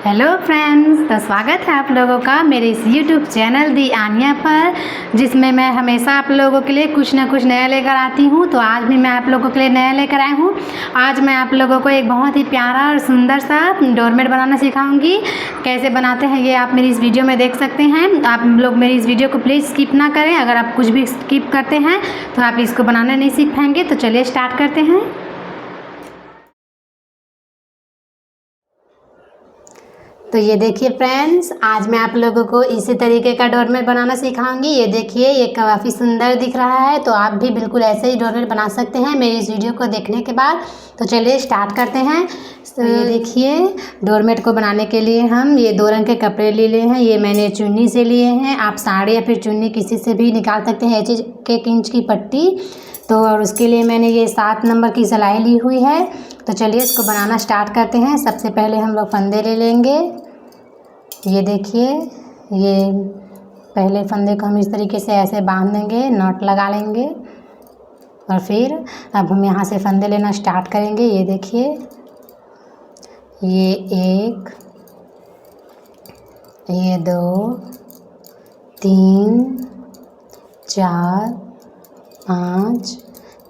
Hello friends, तो स्वागत है आप लोगों का मेरे इस यूट्यूब चैनल दी आनिया पर, जिसमें मैं हमेशा आप लोगों के लिए कुछ ना कुछ नया लेकर आती हूँ। तो आज भी मैं आप लोगों के लिए नया लेकर आई हूँ। आज मैं आप लोगों को एक बहुत ही प्यारा और सुंदर सा डोरमेट बनाना सिखाऊंगी। कैसे बनाते हैं ये आप मेरी इस वीडियो में देख सकते हैं। आप लोग मेरी इस वीडियो को प्लीज़ स्किप ना करें। अगर आप कुछ भी स्किप करते हैं तो आप इसको बनाना नहीं सीख पाएंगे। तो चलिए स्टार्ट करते हैं। तो ये देखिए फ्रेंड्स, आज मैं आप लोगों को इसी तरीके का डोरमेट बनाना सिखाऊंगी। ये देखिए, ये काफ़ी सुंदर दिख रहा है। तो आप भी बिल्कुल ऐसे ही डोरमेट बना सकते हैं मेरी इस वीडियो को देखने के बाद। तो चलिए स्टार्ट करते हैं। तो ये देखिए, डोरमेट को बनाने के लिए हम ये 2 रंग के कपड़े ले लिए हैं। ये मैंने चुन्नी से लिए हैं। आप साड़ी या फिर चुन्नी किसी से भी निकाल सकते हैं। 1 इंच की पट्टी। तो और उसके लिए मैंने ये 7 नंबर की सिलाई ली हुई है। तो चलिए इसको बनाना स्टार्ट करते हैं। सबसे पहले हम लोग फंदे ले लेंगे। ये देखिए, ये पहले फंदे को हम इस तरीके से ऐसे बांध देंगे, नॉट लगा लेंगे और फिर अब हम यहाँ से फंदे लेना स्टार्ट करेंगे। ये देखिए, ये 1, ये 2, 3, 4, 5,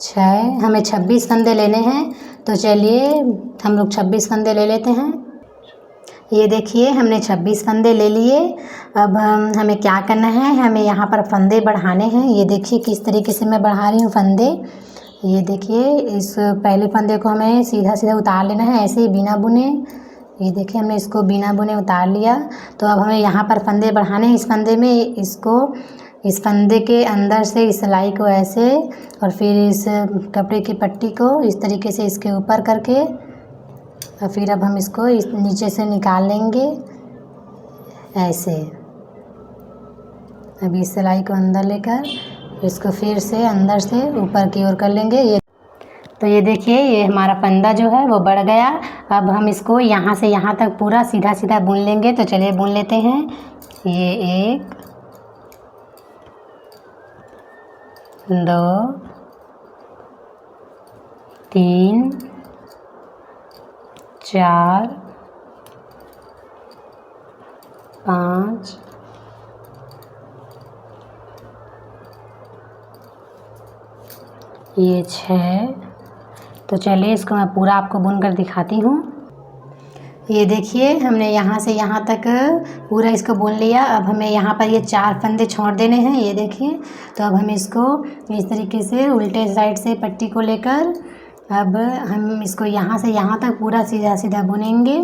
6, हमें 26 फंदे लेने हैं। तो चलिए हम लोग 26 फंदे ले लेते हैं। ये देखिए, हमने 26 फंदे ले लिए। अब हमें क्या करना है, हमें यहाँ पर फंदे बढ़ाने हैं। ये देखिए किस तरीके से मैं बढ़ा रही हूँ फंदे। ये देखिए, इस पहले फंदे को हमें सीधा सीधा उतार लेना है, ऐसे ही बिना बुने। ये देखिए, हमने इसको बिना बुने उतार लिया। तो अब हमें यहाँ पर फंदे बढ़ाने हैं। इस फंदे में इस फंदे के अंदर से इस सिलाई को ऐसे और फिर इस कपड़े की पट्टी को इस तरीके से इसके ऊपर करके और फिर अब हम इसको इस नीचे से निकाल लेंगे ऐसे। अब इस सिलाई को अंदर लेकर इसको फिर से अंदर से ऊपर की ओर कर लेंगे। तो ये देखिए, ये हमारा फंदा जो है वो बढ़ गया। अब हम इसको यहाँ से यहाँ तक पूरा सीधा सीधा बुन लेंगे। तो चलिए बुन लेते हैं। ये 1, 2, 3, 4, 5, 6। तो चलिए इसको मैं पूरा आपको बुन कर दिखाती हूँ। ये देखिए, हमने यहाँ से यहाँ तक पूरा इसको बुन लिया। अब हमें यहाँ पर ये 4 फंदे छोड़ देने हैं। ये देखिए, तो अब हम इसको इस तरीके से उल्टे साइड से पट्टी को लेकर अब हम इसको यहाँ से यहाँ तक पूरा सीधा सीधा बुनेंगे।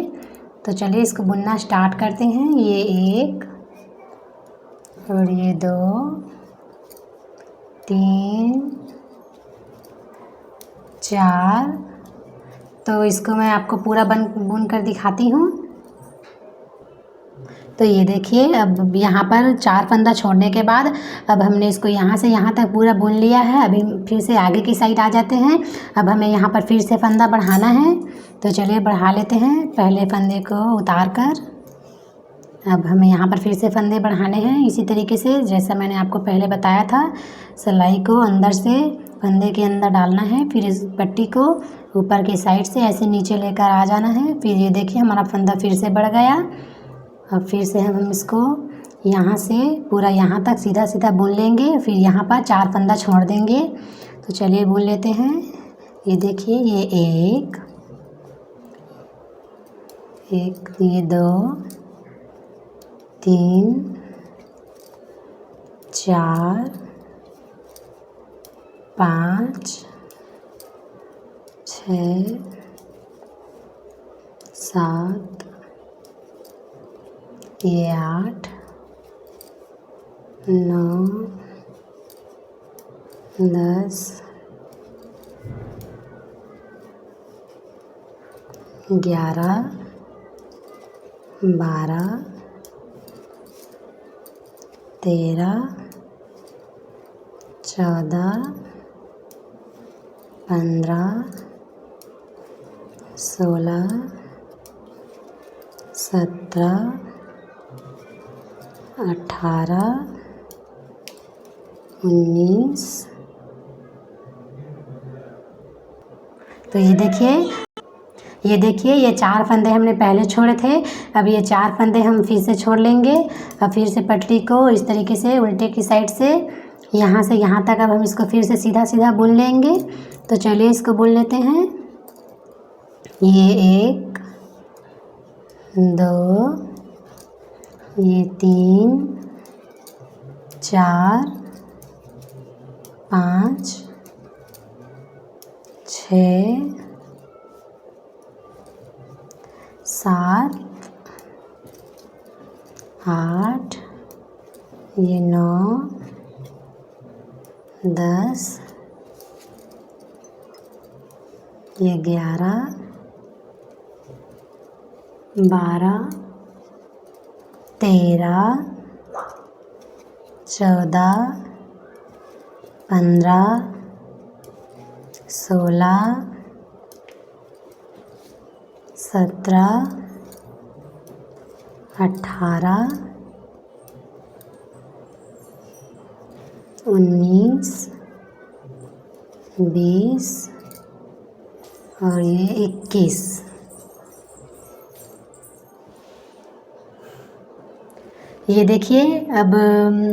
तो चलिए इसको बुनना स्टार्ट करते हैं। ये 1 और ये 2, 3, 4। तो इसको मैं आपको पूरा बुन कर दिखाती हूँ। तो ये देखिए, अब यहाँ पर 4 फंदा छोड़ने के बाद अब हमने इसको यहाँ से यहाँ तक पूरा बुन लिया है। अभी फिर से आगे की साइड आ जाते हैं। अब हमें यहाँ पर फिर से फंदा बढ़ाना है। तो चलिए बढ़ा लेते हैं। पहले फंदे को उतार कर अब हमें यहाँ पर फिर से फंदे बढ़ाने हैं। इसी तरीके से जैसा मैंने आपको पहले बताया था, सिलाई को अंदर से फंदे के अंदर डालना है, फिर इस पट्टी को ऊपर की साइड से ऐसे नीचे लेकर आ जाना है। फिर ये देखिए, हमारा फंदा फिर से बढ़ गया। अब फिर से हम इसको यहाँ से पूरा यहाँ तक सीधा सीधा बुन लेंगे। फिर यहाँ पर 4 फंदा छोड़ देंगे। तो चलिए बुन लेते हैं। ये देखिए, ये 1, ये 2, 3, 4, 5, 6, 7, ये 8, 9, 10, 11, 12, 13, 14, 15, 16, 17, 18, 19। तो ये देखिए ये देखिए ये 4 फंदे हमने पहले छोड़े थे, अब ये 4 फंदे हम फिर से छोड़ लेंगे। अब फिर से पट्टी को इस तरीके से उल्टे की साइड से यहाँ से यहाँ तक अब हम इसको फिर से सीधा सीधा बुन लेंगे। तो चलिए इसको बुन लेते हैं। ये 1 2 ये 3 4 5 6 7 8 ये 9 10 ये 11 12 13 14 15 16 17 18 19 20 और ये 21। ये देखिए अब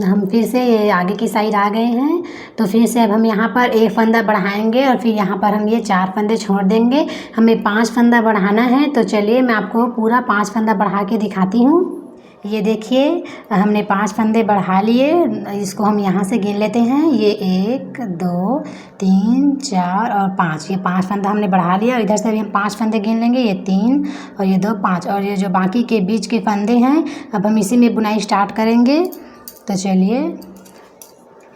हम फिर से ये आगे की साइड आ गए हैं। तो फिर से अब हम यहाँ पर एक फंदा बढ़ाएंगे और फिर यहाँ पर हम ये 4 फंदे छोड़ देंगे। हमें 5 फंदा बढ़ाना है। तो चलिए मैं आपको पूरा 5 फंदा बढ़ा के दिखाती हूँ। ये देखिए हमने 5 फंदे बढ़ा लिए। इसको हम यहाँ से गिन लेते हैं। ये 1 2 3 4 और 5, ये 5 फंदा हमने बढ़ा लिया। और इधर से भी हम 5 फंदे गिन लेंगे। ये 3 और ये 2 5 और ये जो बाकी के बीच के फंदे हैं अब हम इसी में बुनाई स्टार्ट करेंगे। तो चलिए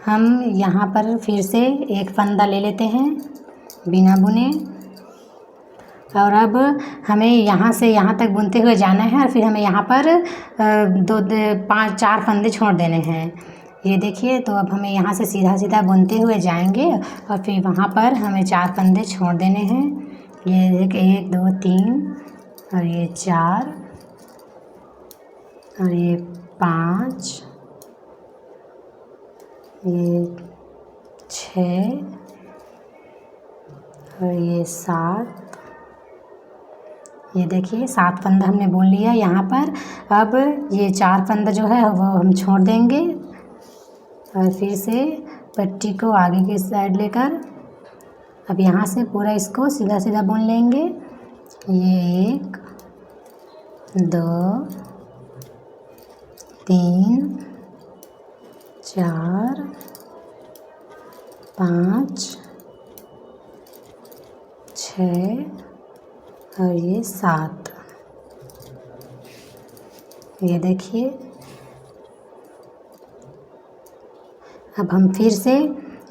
हम यहाँ पर फिर से एक फंदा ले लेते हैं बिना बुने। और अब हमें यहाँ से यहाँ तक बुनते हुए जाना है और फिर हमें यहाँ पर 4 फंदे छोड़ देने हैं। ये देखिए तो अब हमें यहाँ से सीधा सीधा बुनते हुए जाएंगे और फिर वहाँ पर हमें 4 फंदे छोड़ देने हैं। ये 1 2 3 और ये 4 और ये 5 ये 6 और ये 7। ये देखिए 7 फंदा हमने बुन लिया यहाँ पर। अब ये 4 फंदा जो है वो हम छोड़ देंगे और फिर से पट्टी को आगे की साइड लेकर अब यहाँ से पूरा इसको सीधा सीधा बुन लेंगे। ये 1 2 3 4 5 6 और ये 7। ये देखिए अब हम फिर से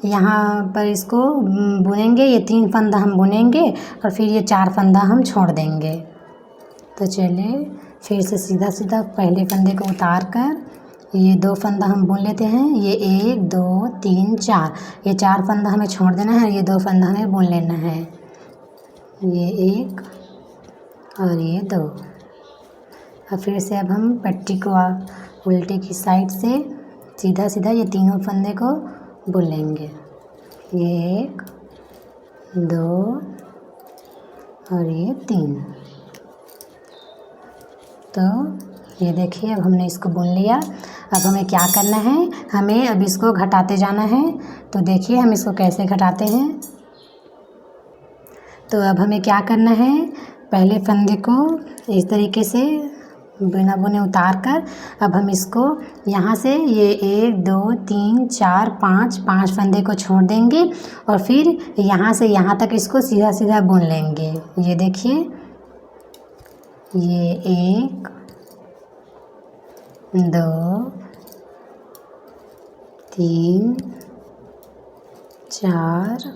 यहाँ पर इसको बुनेंगे। ये 3 फंदा हम बुनेंगे और फिर ये 4 फंदा हम छोड़ देंगे। तो चलिए फिर से सीधा सीधा पहले फंदे को उतार कर ये 2 फंदा हम बुन लेते हैं। ये 1 2 3 4, ये 4 फंदा हमें छोड़ देना है और ये 2 फंदा हमें बुन लेना है। ये 1 और ये 2। और फिर से अब हम पट्टी को उल्टे की साइड से सीधा सीधा ये तीनों फंदे को बुन लेंगे। ये 1 2 और ये 3। तो ये देखिए अब हमने इसको बुन लिया। अब हमें क्या करना है, हमें अब इसको घटाते जाना है। तो देखिए हम इसको कैसे घटाते हैं। तो अब हमें क्या करना है, पहले फंदे को इस तरीके से बिना बुने उतार कर अब हम इसको यहाँ से ये 1 2 3 4 5 5 फंदे को छोड़ देंगे और फिर यहाँ से यहाँ तक इसको सीधा सीधा बुन लेंगे। ये देखिए ये 1 2 3 4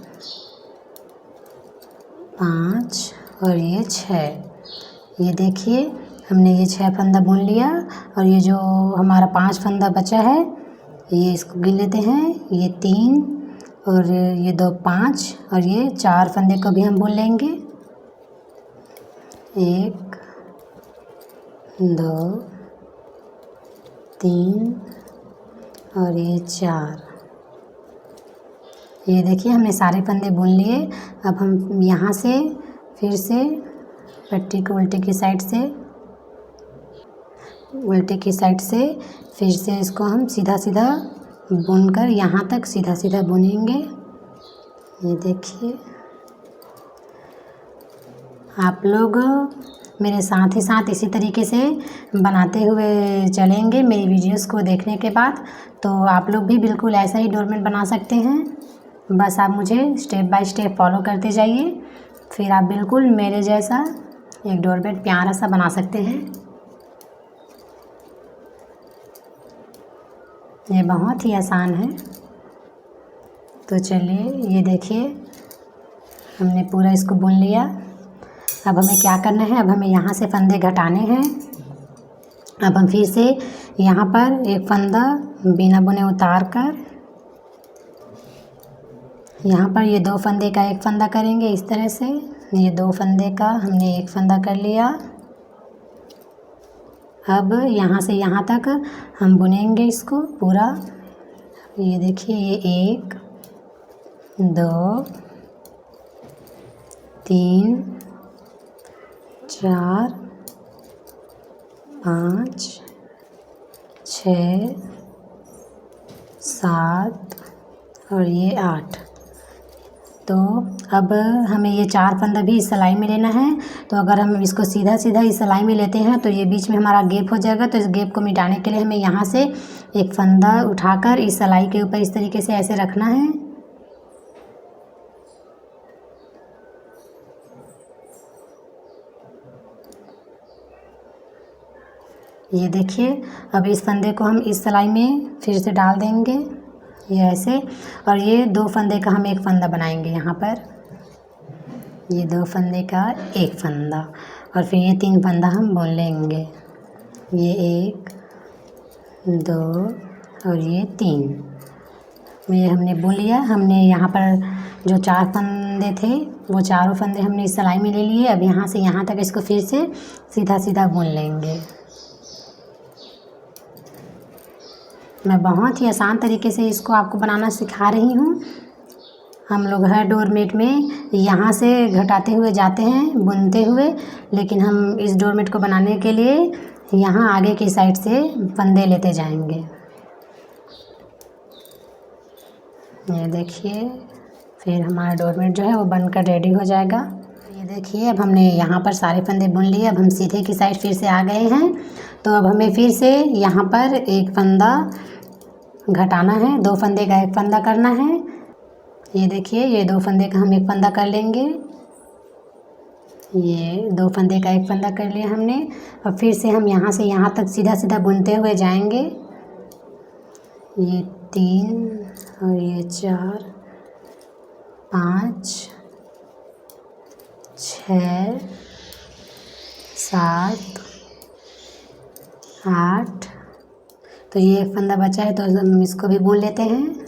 5 और ये 6। ये देखिए हमने ये 6 फंदा बुन लिया और ये जो हमारा 5 फंदा बचा है ये इसको गिन लेते हैं। ये 3 और ये 2 5 और ये 4 फंदे को भी हम बुन लेंगे। 1 2 3 और ये 4। ये देखिए हमने सारे फंदे बुन लिए। अब हम यहाँ से फिर से पट्टी को उल्टे की साइड से फिर से इसको हम सीधा सीधा बुनकर यहाँ तक सीधा सीधा बुनेंगे। ये देखिए, आप लोग मेरे साथ ही साथ इसी तरीके से बनाते हुए चलेंगे मेरी वीडियोस को देखने के बाद, तो आप लोग भी बिल्कुल ऐसा ही डोरमेट बना सकते हैं। बस आप मुझे स्टेप बाय स्टेप फॉलो करते जाइए, फिर आप बिल्कुल मेरे जैसा एक डोरमेट प्यारा सा बना सकते हैं। ये बहुत ही आसान है। तो चलिए, ये देखिए हमने पूरा इसको बुन लिया। अब हमें क्या करना है, अब हमें यहाँ से फंदे घटाने हैं। अब हम फिर से यहाँ पर एक फंदा बिना बुने उतार कर यहाँ पर ये 2 फंदे का एक फंदा करेंगे इस तरह से। ये 2 फंदे का हमने एक फंदा कर लिया। अब यहाँ से यहाँ तक हम बुनेंगे इसको पूरा। ये देखिए, ये 1 2 3 4 5 6 7 और ये 8। तो अब हमें ये 4 फंदा भी इस सिलाई में लेना है। तो अगर हम इसको सीधा सीधा इस सिलाई में लेते हैं तो ये बीच में हमारा गैप हो जाएगा। तो इस गैप को मिटाने के लिए हमें यहाँ से एक फंदा उठाकर इस सिलाई के ऊपर इस तरीके से ऐसे रखना है। ये देखिए, अब इस फंदे को हम इस सिलाई में फिर से डाल देंगे, ये ऐसे। और ये 2 फंदे का हम एक फंदा बनाएंगे यहाँ पर। ये 2 फंदे का एक फंदा और फिर ये 3 फंदा हम बुन लेंगे। ये 1 2 और ये 3। ये हमने बुन लिया। हमने यहाँ पर जो 4 फंदे थे वो चारों फंदे हमने इस सिलाई में ले लिए। अब यहाँ से यहाँ तक इसको फिर से सीधा सीधा बुन लेंगे। मैं बहुत ही आसान तरीके से इसको आपको बनाना सिखा रही हूँ। हम लोग हर डोरमेट में यहाँ से घटाते हुए जाते हैं बुनते हुए, लेकिन हम इस डोरमेट को बनाने के लिए यहाँ आगे की साइड से फंदे लेते जाएंगे। ये देखिए, फिर हमारा डोरमेट जो है वो बनकर रेडी हो जाएगा। ये देखिए, अब हमने यहाँ पर सारे फंदे बुन लिए। अब हम सीधे की साइड फिर से आ गए हैं। तो अब हमें फिर से यहाँ पर एक फंदा घटाना है, 2 फंदे का एक फंदा करना है। ये देखिए, ये 2 फंदे का हम एक फंदा कर लेंगे। ये 2 फंदे का एक फंदा कर लिया हमने। और फिर से हम यहाँ से यहाँ तक सीधा सीधा बुनते हुए जाएंगे। ये 3 और ये 4 5 6 7 8। तो ये एक फंदा बचा है तो हम इसको भी बुन लेते हैं।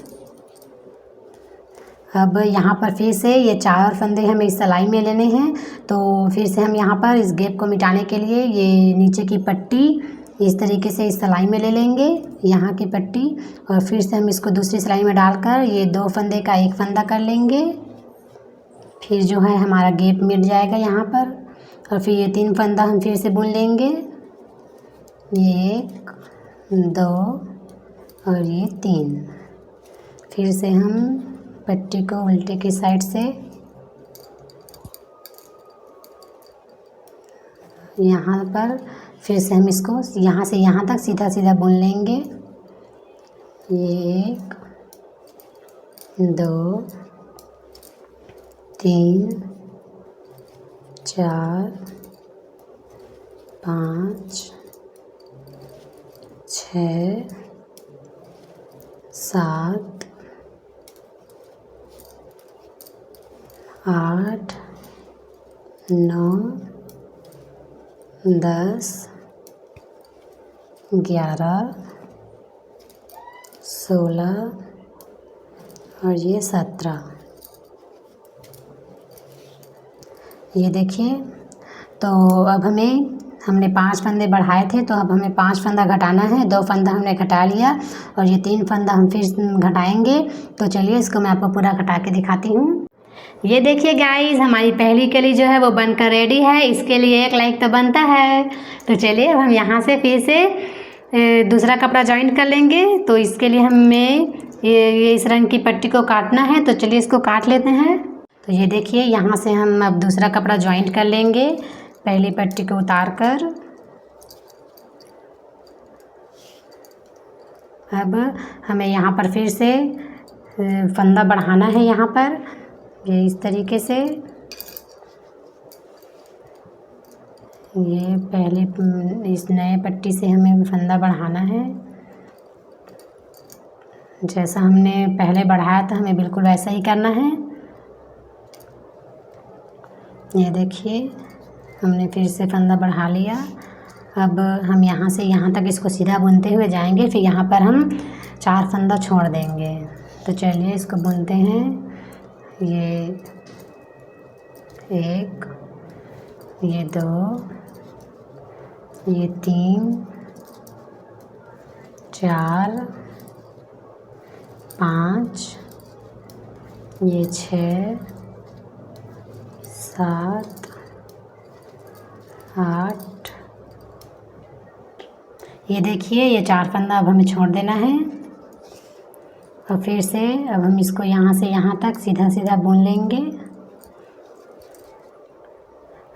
अब यहाँ पर फिर से ये 4 फंदे हमें इस सिलाई में लेने हैं। तो फिर से हम यहाँ पर इस गैप को मिटाने के लिए ये नीचे की पट्टी इस तरीके से इस सिलाई में ले लेंगे, यहाँ की पट्टी। और फिर से हम इसको दूसरी सिलाई में डालकर ये 2 फंदे का एक फंदा कर लेंगे। फिर जो है हमारा गैप मिट जाएगा यहाँ पर। और फिर ये 3 फंदा हम फिर से बुन लेंगे। ये 1 2 और ये 3। फिर से हम पट्टी को उल्टे की साइड से यहाँ पर फिर से हम इसको यहाँ से यहाँ तक सीधा सीधा बुन लेंगे। ये 1 2 3 4 5 6 7 8 9 10 11 16 और ये 17। ये देखिए, तो अब हमने 5 फंदे बढ़ाए थे, तो अब हमें 5 फंदा घटाना है। 2 फंदा हमने घटा लिया और ये 3 फंदा हम फिर घटाएंगे। तो चलिए इसको मैं आपको पूरा घटा के दिखाती हूँ। ये देखिए गाइस, हमारी पहली कली जो है वो बनकर रेडी है। इसके लिए एक लाइक तो बनता है। तो चलिए अब हम यहाँ से फिर से दूसरा कपड़ा जॉइंट कर लेंगे। तो इसके लिए हमें ये इस रंग की पट्टी को काटना है। तो चलिए इसको काट लेते हैं। तो ये देखिए, यहाँ से हम अब दूसरा कपड़ा जॉइंट कर लेंगे, पहली पट्टी को उतार कर। अब हमें यहाँ पर फिर से फंदा बढ़ाना है। यहाँ पर ये इस तरीके से, ये पहले इस नए पट्टी से हमें फंदा बढ़ाना है। जैसा हमने पहले बढ़ाया था हमें बिल्कुल वैसा ही करना है। ये देखिए, हमने फिर से फंदा बढ़ा लिया। अब हम यहाँ से यहाँ तक इसको सीधा बुनते हुए जाएंगे, फिर यहाँ पर हम 4 फंदा छोड़ देंगे। तो चलिए इसको बुनते हैं। ये 1, ये 2, ये 3, 4, 5, ये 6, 7, 8। ये देखिए, ये 4 फंदा अब हमें छोड़ देना है। और फिर से अब हम इसको यहाँ से यहाँ तक सीधा सीधा बुन लेंगे।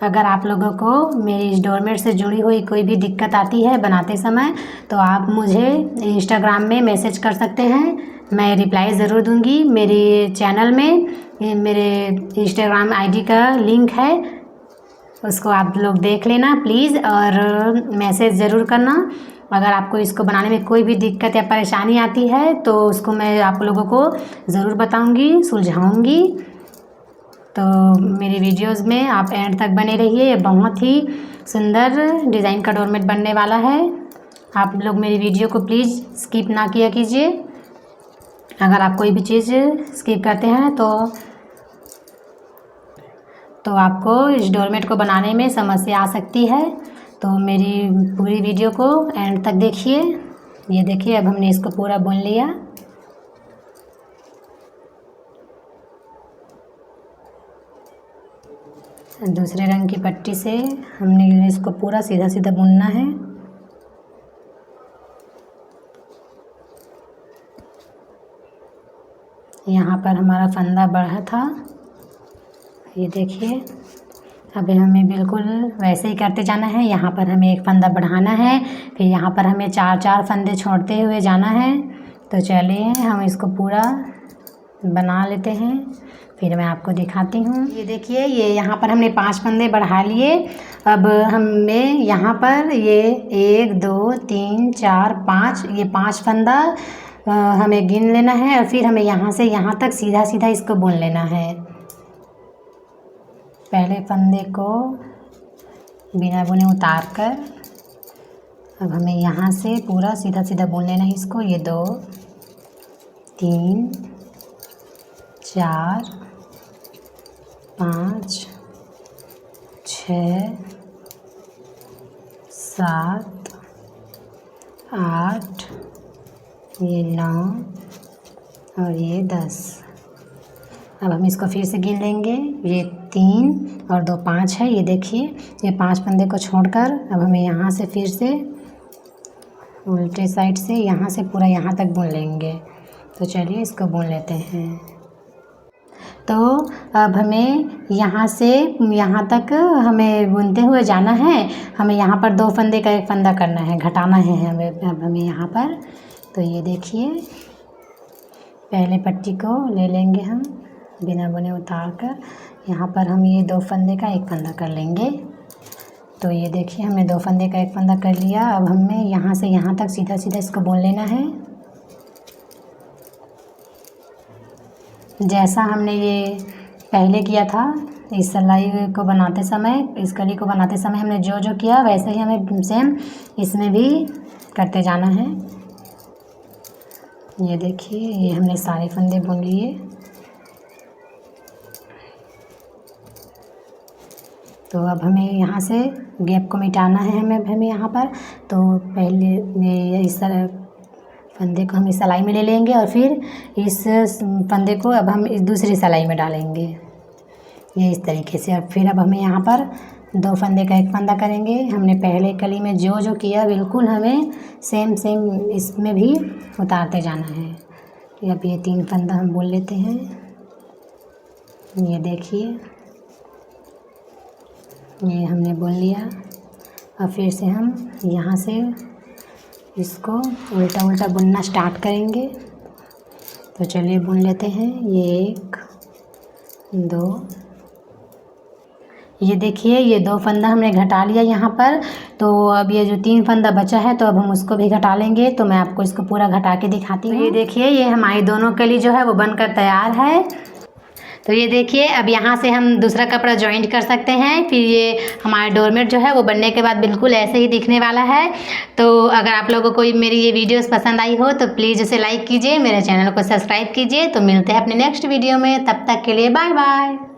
अगर आप लोगों को मेरी इस डोरमेट से जुड़ी हुई कोई भी दिक्कत आती है बनाते समय, तो आप मुझे इंस्टाग्राम में मैसेज कर सकते हैं, मैं रिप्लाई ज़रूर दूंगी। मेरे चैनल में मेरे इंस्टाग्राम आईडी का लिंक है, उसको आप लोग देख लेना प्लीज़, और मैसेज ज़रूर करना। अगर आपको इसको बनाने में कोई भी दिक्कत या परेशानी आती है तो उसको मैं आप लोगों को ज़रूर बताऊंगी, सुलझाऊंगी। तो मेरी वीडियोस में आप एंड तक बने रहिए। ये बहुत ही सुंदर डिज़ाइन का डोरमेट बनने वाला है। आप लोग मेरी वीडियो को प्लीज़ स्किप ना किया कीजिए। अगर आप कोई भी चीज़ स्किप करते हैं तो आपको इस डोरमेट को बनाने में समस्या आ सकती है। तो मेरी पूरी वीडियो को एंड तक देखिए। ये देखिए, अब हमने इसको पूरा बुन लिया। दूसरे रंग की पट्टी से हमने इसको पूरा सीधा सीधा बुनना है। यहाँ पर हमारा फंदा बढ़ा था, ये देखिए। अब हमें बिल्कुल वैसे ही करते जाना है। यहाँ पर हमें एक फंदा बढ़ाना है, फिर यहाँ पर हमें 4 फंदे छोड़ते हुए जाना है। तो चलिए हम इसको पूरा बना लेते हैं, फिर मैं आपको दिखाती हूँ। ये देखिए, ये यहाँ पर हमने 5 फंदे बढ़ा लिए। अब हमें यहाँ पर ये 1, 2, 3, 4, 5, ये 5 फंदा हमें गिन लेना है, और फिर हमें यहाँ से यहाँ तक सीधा सीधा इसको बुन लेना है। पहले फंदे को बिना बुने उतार कर अब हमें यहाँ से पूरा सीधा सीधा बुन लेना है इसको। ये 2, 3, 4, 5, 6, 7, 8, ये 9 और ये 10। अब हम इसको फिर से गिन लेंगे। ये 3 और 2 5 है। ये देखिए, ये 5 फंदे को छोड़कर अब हमें यहाँ से फिर से उल्टे साइड से यहाँ से पूरा यहाँ तक बुन लेंगे। तो चलिए इसको बुन लेते हैं। तो अब हमें यहाँ से यहाँ तक हमें बुनते हुए जाना है। हमें यहाँ पर 2 फंदे का 1 फंदा करना है, घटाना है हमें यहाँ पर। तो ये देखिए, पहले पट्टी को ले लेंगे हम बिना बुने उतार कर। यहाँ पर हम ये 2 फंदे का 1 फंदा कर लेंगे। तो ये देखिए, हमने 2 फंदे का 1 फंदा कर लिया। अब हमें यहाँ से यहाँ तक सीधा सीधा इसको बुन लेना है। जैसा हमने ये पहले किया था, इस सिलाई को बनाते समय, इस कली को बनाते समय हमने जो जो किया वैसे ही हमें सेम इसमें भी करते जाना है। ये देखिए, ये हमने सारे फंदे बुन लिए। तो अब हमें यहाँ से गैप को मिटाना है हमें यहाँ पर। तो पहले इस फंदे को हम इस सिलाई में ले लेंगे, और फिर इस फंदे को अब हम इस दूसरी सिलाई में डालेंगे। ये इस तरीके से। और फिर अब हमें यहाँ पर 2 फंदे का 1 फंदा करेंगे। हमने पहले कली में जो किया बिल्कुल हमें सेम इसमें भी उतारते जाना है। अब ये 3 फंदा हम बोल लेते हैं। ये देखिए, ये हमने बोल लिया। और फिर से हम यहाँ से इसको उल्टा उल्टा बुनना स्टार्ट करेंगे। तो चलिए बुन लेते हैं। ये 1 2, ये देखिए ये 2 फंदा हमने घटा लिया यहाँ पर। तो अब ये जो 3 फंदा बचा है तो अब हम उसको भी घटा लेंगे। तो मैं आपको इसको पूरा घटा के दिखाती हूँ। ये देखिए ये हमारी दोनों कली जो है वो बनकर तैयार है। तो ये देखिए अब यहाँ से हम दूसरा कपड़ा जॉइंट कर सकते हैं। फिर ये हमारा डोरमेट जो है वो बनने के बाद बिल्कुल ऐसे ही दिखने वाला है। तो अगर आप लोगों को मेरी ये वीडियोस पसंद आई हो तो प्लीज़ इसे लाइक कीजिए, मेरे चैनल को सब्सक्राइब कीजिए। तो मिलते हैं अपने नेक्स्ट वीडियो में, तब तक के लिए बाय बाय।